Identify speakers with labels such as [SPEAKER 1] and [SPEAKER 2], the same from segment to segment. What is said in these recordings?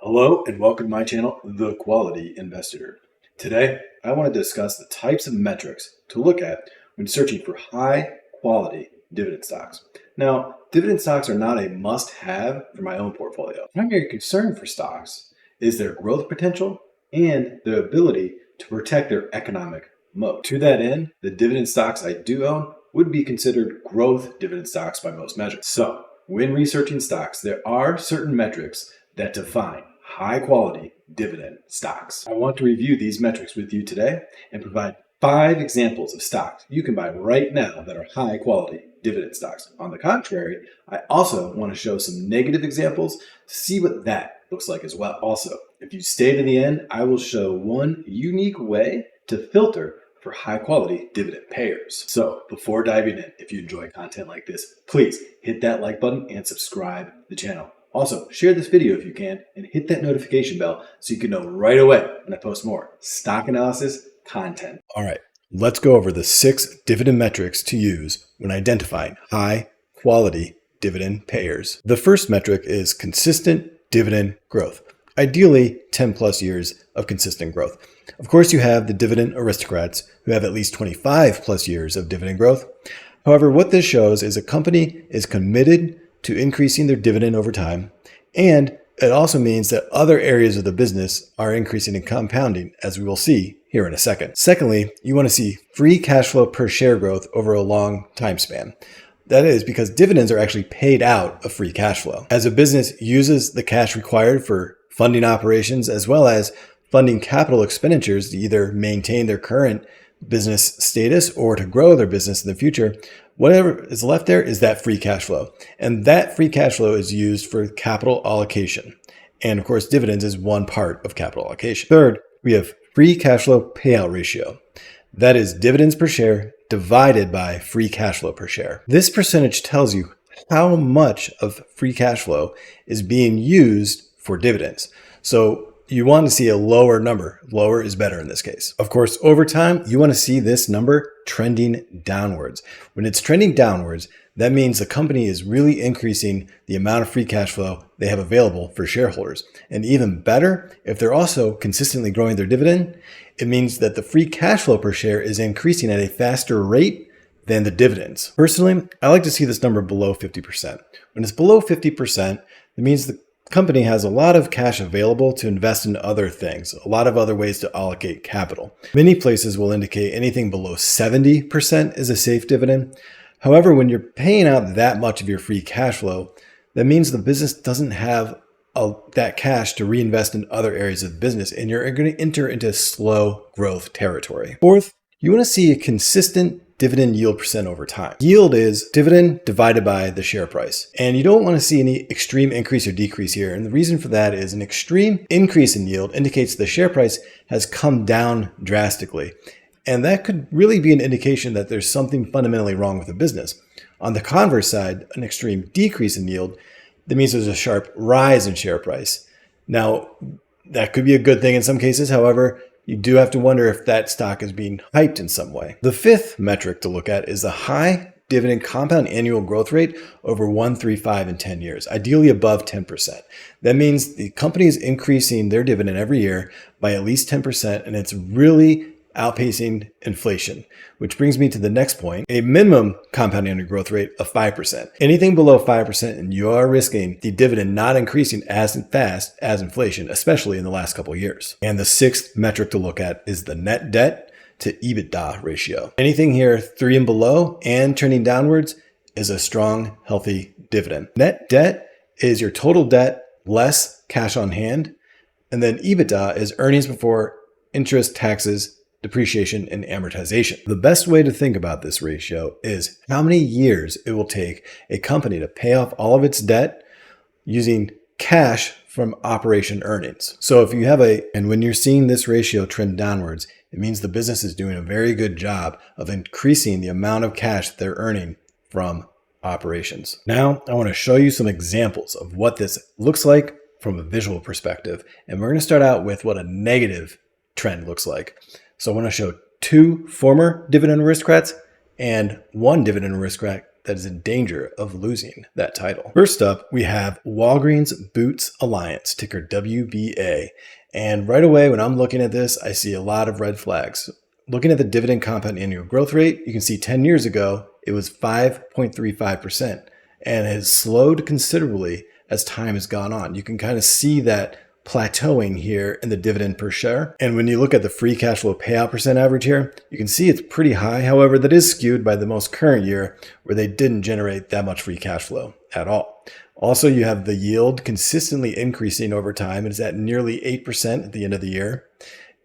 [SPEAKER 1] Hello and welcome to my channel, The Quality Investor. Today, I want to discuss the types of metrics to look at when searching for high quality dividend stocks. Now, dividend stocks are not a must-have for my own portfolio. Primary concern for stocks is their growth potential and their ability to protect their economic moat. To that end, the dividend stocks I do own would be considered growth dividend stocks by most measures. So, when researching stocks, there are certain metrics that define high quality dividend stocks. I want to review these metrics with you today and provide 5 examples of stocks you can buy right now that are high quality dividend stocks. On the contrary, I also want to show some negative examples to see what that looks like as well. Also, if you stay to the end, I will show one unique way to filter for high quality dividend payers. So before diving in, if you enjoy content like this, please hit that like button and subscribe to the channel. Also, share this video if you can and hit that notification bell so you can know right away when I post more stock analysis content. All right, let's go over the 6 dividend metrics to use when identifying high quality dividend payers. The first metric is consistent dividend growth. Ideally, 10 plus years of consistent growth. Of course, you have the dividend aristocrats who have at least 25 plus years of dividend growth. However, what this shows is a company is committed to increasing their dividend over time, and it also means that other areas of the business are increasing and compounding, as we will see here in a second. Secondly, you want to see free cash flow per share growth over a long time span. That is because dividends are actually paid out of free cash flow. As a business uses the cash required for funding operations as well as funding capital expenditures to either maintain their current business status or to grow their business in the future, whatever is left there is that free cash flow. And that free cash flow is used for capital allocation. And of course, dividends is one part of capital allocation. Third, we have free cash flow payout ratio. That is dividends per share divided by free cash flow per share. This percentage tells you how much of free cash flow is being used for dividends. So you want to see a lower number. Lower is better in this case. Of course, over time, you want to see this number trending downwards. When it's trending downwards, that means the company is really increasing the amount of free cash flow they have available for shareholders. And even better, if they're also consistently growing their dividend, it means that the free cash flow per share is increasing at a faster rate than the dividends. Personally, I like to see this number below 50%. When it's below 50%, it means the company has a lot of cash available to invest in other things, a lot of other ways to allocate capital. Many places will indicate anything below 70% is a safe dividend. However, when you're paying out that much of your free cash flow, that means the business doesn't have that cash to reinvest in other areas of the business, and you're going to enter into slow growth territory. Fourth, you want to see a consistent dividend yield percent over time. Yield is dividend divided by the share price. And you don't want to see any extreme increase or decrease here. And the reason for that is an extreme increase in yield indicates the share price has come down drastically. And that could really be an indication that there's something fundamentally wrong with the business. On the converse side, an extreme decrease in yield, that means there's a sharp rise in share price. Now, that could be a good thing in some cases. However, you do have to wonder if that stock is being hyped in some way. The fifth metric to look at is the high dividend compound annual growth rate over 1, 3, 5, and 10 years, ideally above 10%. That means the company is increasing their dividend every year by at least 10%, and it's really outpacing inflation, which brings me to the next point, a minimum compound annual growth rate of 5%. Anything below 5% and you are risking the dividend not increasing as fast as inflation, especially in the last couple of years. And the sixth metric to look at is the net debt to EBITDA ratio. Anything here 3 and below and trending downwards is a strong, healthy dividend. Net debt is your total debt less cash on hand. And then EBITDA is earnings before interest, taxes, depreciation, and amortization. The best way to think about this ratio is how many years it will take a company to pay off all of its debt using cash from operation earnings. So if you have and when you're seeing this ratio trend downwards, it means the business is doing a very good job of increasing the amount of cash they're earning from operations. Now, I want to show you some examples of what this looks like from a visual perspective. And we're going to start out with what a negative trend looks like. So I want to show 2 former dividend aristocrats and 1 dividend aristocrat that is in danger of losing that title. First up, we have Walgreens Boots Alliance, ticker WBA. And right away, when I'm looking at this, I see a lot of red flags. Looking at the dividend compound annual growth rate, you can see 10 years ago, it was 5.35% and has slowed considerably as time has gone on. You can kind of see that plateauing here in the dividend per share. And when you look at the free cash flow payout percent average here, you can see it's pretty high. However, that is skewed by the most current year where they didn't generate that much free cash flow at all. Also, you have the yield consistently increasing over time. It is at nearly 8% at the end of the year.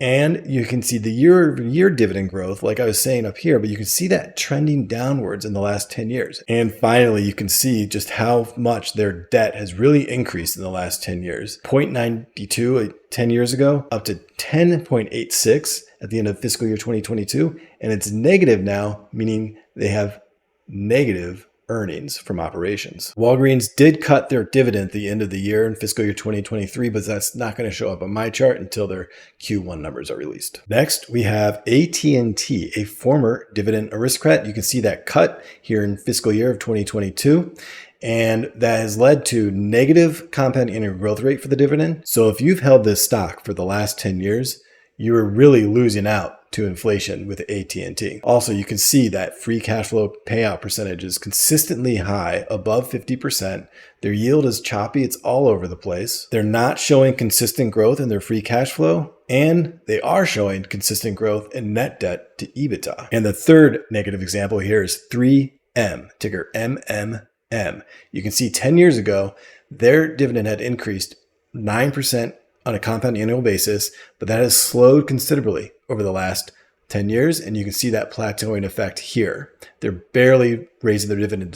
[SPEAKER 1] And you can see the year-over-year dividend growth, like I was saying up here, but you can see that trending downwards in the last 10 years. And finally, you can see just how much their debt has really increased in the last 10 years. 0.92 10 years ago, up to 10.86 at the end of fiscal year 2022. And it's negative now, meaning they have negative earnings from operations. Walgreens did cut their dividend at the end of the year in fiscal year 2023, but that's not going to show up on my chart until their Q1 numbers are released. Next, we have AT&T, a former dividend aristocrat. You can see that cut here in fiscal year of 2022. And that has led to negative compound annual growth rate for the dividend. So if you've held this stock for the last 10 years, you are really losing out to inflation with AT&T. Also, you can see that free cash flow payout percentage is consistently high, above 50%. Their yield is choppy. It's all over the place. They're not showing consistent growth in their free cash flow, and they are showing consistent growth in net debt to EBITDA. And the third negative example here is 3M, ticker MMM. You can see 10 years ago, their dividend had increased 9% on a compound annual basis, but that has slowed considerably over the last 10 years. And you can see that plateauing effect here. They're barely raising their dividend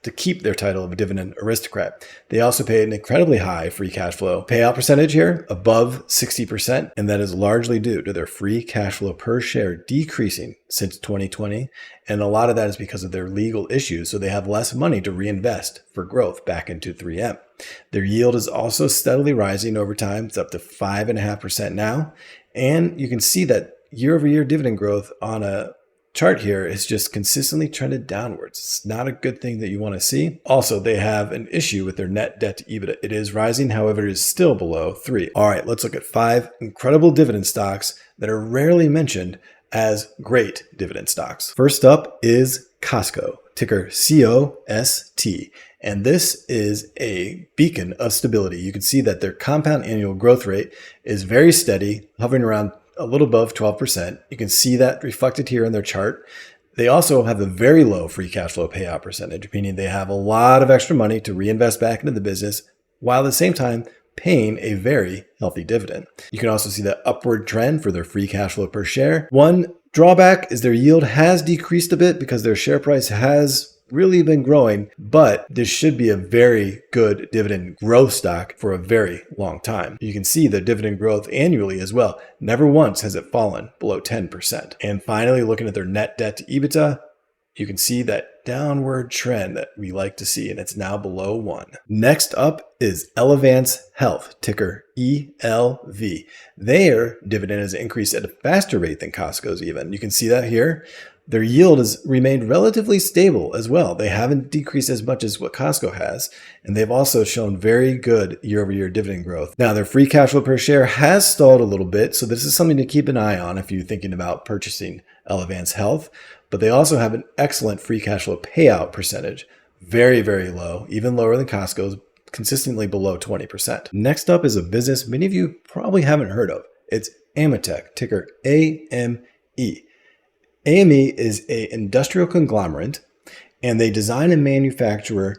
[SPEAKER 1] to keep their title of a dividend aristocrat. They also pay an incredibly high free cash flow payout percentage here, above 60%. And that is largely due to their free cash flow per share decreasing since 2020. And a lot of that is because of their legal issues. So they have less money to reinvest for growth back into 3M. Their yield is also steadily rising over time. It's up to 5.5% now. And you can see that year-over-year dividend growth on a chart here is just consistently trended downwards. It's not a good thing that you want to see. Also, they have an issue with their net debt to EBITDA. It is rising, however, it is still below 3. All right, let's look at 5 incredible dividend stocks that are rarely mentioned as great dividend stocks. First up is Costco, ticker COST. And this is a beacon of stability. You can see that their compound annual growth rate is very steady, hovering around a little above 12%. You can see that reflected here in their chart. They also have a very low free cash flow payout percentage, meaning they have a lot of extra money to reinvest back into the business, while at the same time paying a very healthy dividend. You can also see that upward trend for their free cash flow per share. One drawback is their yield has decreased a bit because their share price has really been growing, but this should be a very good dividend growth stock for a very long time. You can see the dividend growth annually as well. Never once has it fallen below 10%. And finally, looking at their net debt to EBITDA, you can see that downward trend that we like to see, and it's now below 1. Next up is Elevance Health, ticker ELV. Their dividend has increased at a faster rate than Costco's even. You can see that here. Their yield has remained relatively stable as well. They haven't decreased as much as what Costco has, and they've also shown very good year-over-year dividend growth. Now, their free cash flow per share has stalled a little bit, so this is something to keep an eye on if you're thinking about purchasing Elevance Health. But they also have an excellent free cash flow payout percentage, very, very low, even lower than Costco's, consistently below 20%. Next up is a business many of you probably haven't heard of. It's Ametek, ticker AME. AME is an industrial conglomerate, and they design and manufacture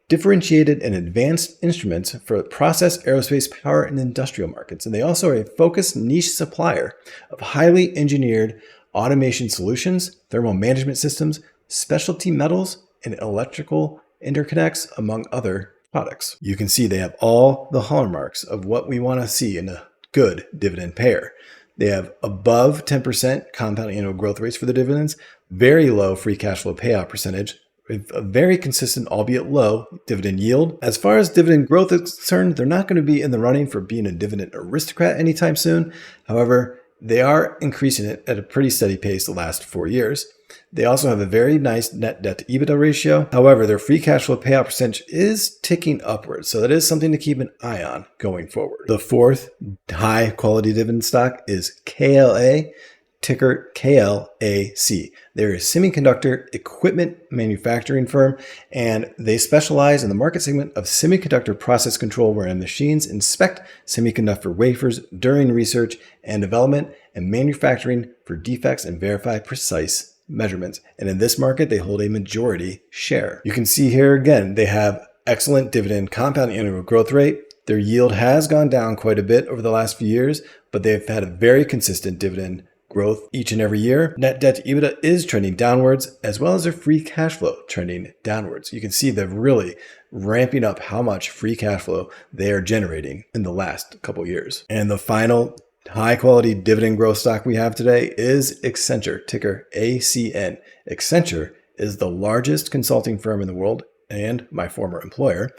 [SPEAKER 1] differentiated and advanced instruments for process, aerospace, power, and industrial markets. And they also are a focused niche supplier of highly engineered automation solutions, thermal management systems, specialty metals, and electrical interconnects, among other products. You can see they have all the hallmarks of what we want to see in a good dividend payer. They have above 10% compound annual growth rates for the dividends, very low free cash flow payout percentage, a very consistent, albeit low, dividend yield. As far as dividend growth is concerned, they're not going to be in the running for being a dividend aristocrat anytime soon. However, they are increasing it at a pretty steady pace the last 4 years. They also have a very nice net debt to EBITDA ratio. However, their free cash flow payout percentage is ticking upwards, so that is something to keep an eye on going forward. The fourth high quality dividend stock is KLA, ticker KLAC. They're a semiconductor equipment manufacturing firm, and they specialize in the market segment of semiconductor process control, wherein machines inspect semiconductor wafers during research and development and manufacturing for defects and verify precise measurements. And in this market, they hold a majority share. You can see here again, they have excellent dividend compound annual growth rate. Their yield has gone down quite a bit over the last few years, but they've had a very consistent dividend growth each and every year. Net debt to EBITDA is trending downwards, as well as their free cash flow trending downwards. You can see they're really ramping up how much free cash flow they are generating in the last couple years. And the final high quality dividend growth stock we have today is Accenture, ticker ACN. Accenture is the largest consulting firm in the world and my former employer.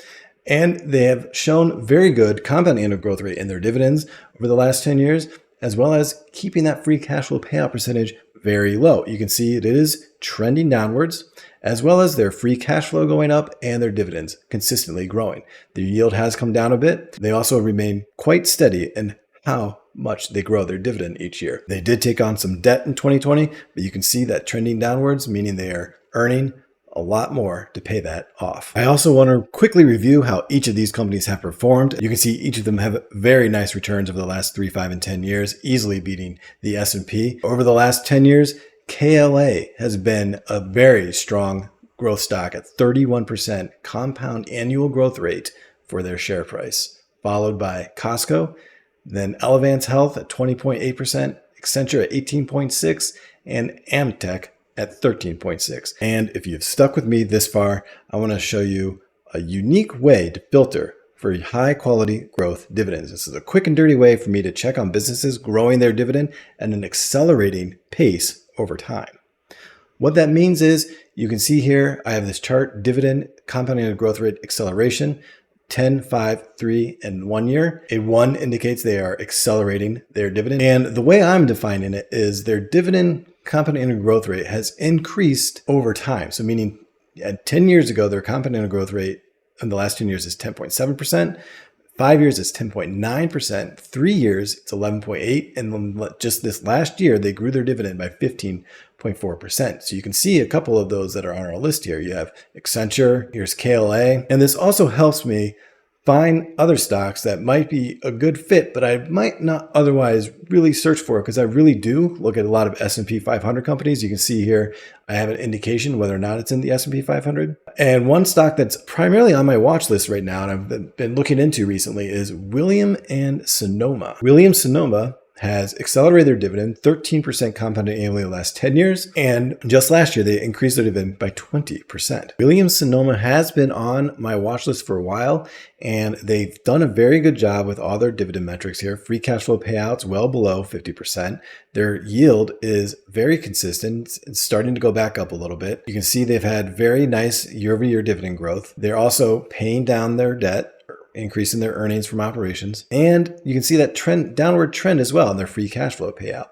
[SPEAKER 1] And they have shown very good compound annual growth rate in their dividends over the last 10 years, as well as keeping that free cash flow payout percentage very low. You can see it is trending downwards, as well as their free cash flow going up and their dividends consistently growing. Their yield has come down a bit. They also remain quite steady in how much they grow their dividend each year. They did take on some debt in 2020, but you can see that trending downwards, meaning they are earning a lot more to pay that off. I also want to quickly review how each of these companies have performed. You can see each of them have very nice returns over the last 3, 5, and 10 years, easily beating the S&P. Over the last 10 years, KLA has been a very strong growth stock at 31% compound annual growth rate for their share price, followed by Costco, then Elevance Health at 20.8%, Accenture at 18.6%, and Amtech at 13.6. And if you've stuck with me this far, I want to show you a unique way to filter for high quality growth dividends. This is a quick and dirty way for me to check on businesses growing their dividend at an accelerating pace over time. What that means is you can see here, I have this chart, dividend compounding annual growth rate acceleration, 10, 5, 3, and 1 year. A 1 indicates they are accelerating their dividend. And the way I'm defining it is their dividend compound annual growth rate has increased over time. So meaning at 10 years ago, their compound annual growth rate in the last 10 years is 10.7%. 5 years is 10.9%. 3 years, it's 11.8%. And just this last year, they grew their dividend by 15.4%. So you can see a couple of those that are on our list here. You have Accenture, here's KLA. And this also helps me find other stocks that might be a good fit, but I might not otherwise really search for, because I really do look at a lot of S&P 500 companies. You can see here, I have an indication whether or not it's in the S&P 500. And one stock that's primarily on my watch list right now, and I've been looking into recently, is Williams & Sonoma. Williams Sonoma has accelerated their dividend 13% compounded annually the last 10 years. And just last year, they increased their dividend by 20%. Williams Sonoma has been on my watch list for a while, and they've done a very good job with all their dividend metrics here. Free cash flow payouts well below 50%. Their yield is very consistent. It's starting to go back up a little bit. You can see they've had very nice year-over-year dividend growth. They're also paying down their debt, increasing their earnings from operations. And you can see that downward trend as well in their free cash flow payout.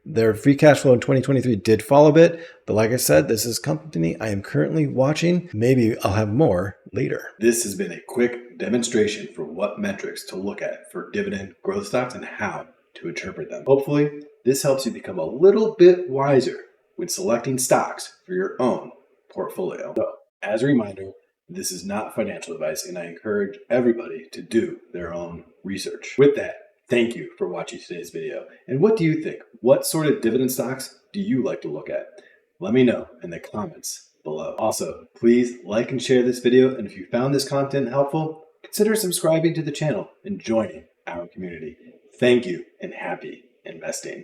[SPEAKER 1] Their free cash flow in 2023 did fall a bit, but like I said, this is a company I am currently watching. Maybe I'll have more later. This has been a quick demonstration for what metrics to look at for dividend growth stocks and how to interpret them. Hopefully, this helps you become a little bit wiser when selecting stocks for your own portfolio. So, as a reminder, this is not financial advice, and I encourage everybody to do their own research. With that, thank you for watching today's video. And what do you think? What sort of dividend stocks do you like to look at? Let me know in the comments below. Also, please like and share this video, and if you found this content helpful, consider subscribing to the channel and joining our community. Thank you, and happy investing.